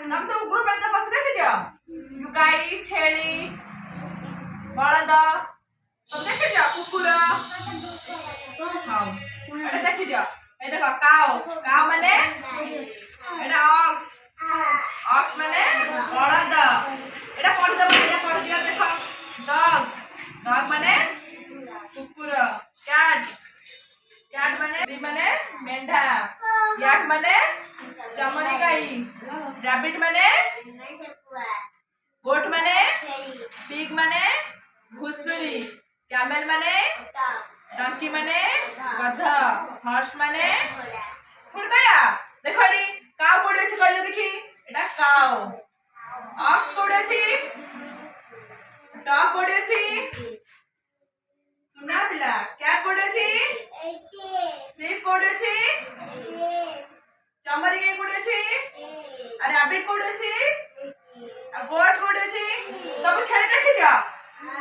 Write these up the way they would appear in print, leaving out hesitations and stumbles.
तम सब गृहपालित पशु देखिछ गाई छेली बळद सब देखिछ कुकुर हां एटा देखिछ ए देखो काऊ काऊ माने एटा ऑक्स माने बळद एटा पढि दियो देखो डॉग डॉग माने कुकुर कैट कैट माने मेंढा याक माने चमरी गाई रैबिट माने गोट माने पिग माने घुसुरी कैमल माने डंकी माने गधा हॉर्स माने फुड़कया देखोडी काऊ कोडी अछि कहले देखी एटा काऊ ऑक्स कोडी अछि डॉग कोडी अछि सुना पिला कैट कोडी अछि शीप कोडी अछि चमरी गाई कोडी अछि अरे रैबिट कोडी अछि आ गोट कोडी अछि सब छेड़ी देखि जा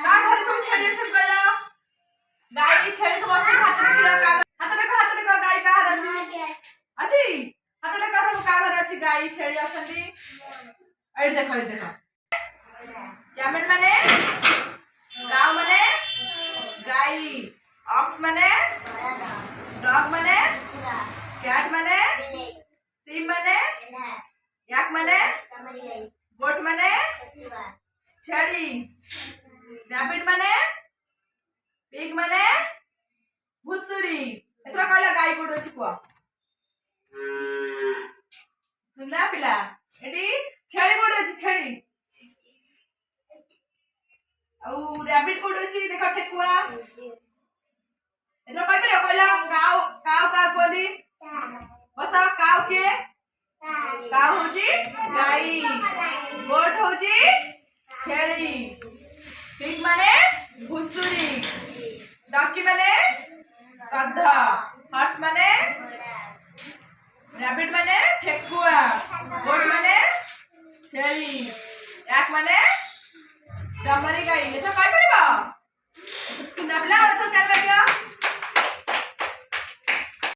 का घर सब छेड़ी अछि कहला गाई छेड़ी सब अछि हाथ देखिला का हाथ देखो गाई का हर अछि हाथ देखो सब का घर अछि गाई छेड़ी अछंती एड देखो कैमल माने काऊ माने गाई ऑक्स माने डॉग माने कैट माने शीप माने याक माने गोट माने छेड़ी रैबिट माने पिग माने घुसुरी एतरा कहला गाई कोड अछि को सुनना पिला एडी छेड़ी कोड अछि छेड़ी औ रैबिट कोड अछि देखो ठेकुआ एतरा कहि पर कहला काऊ काऊ का कोदी बसा काऊ के काऊ होजी गाई गोट होजी छेड़ी पिग माने घुसुरी डंकी माने गधा हॉर्स माने रैबिट माने ठेकुआ गोट माने छेड़ी याक माने चमरी गाई एतरा कहि परबा सुना पिला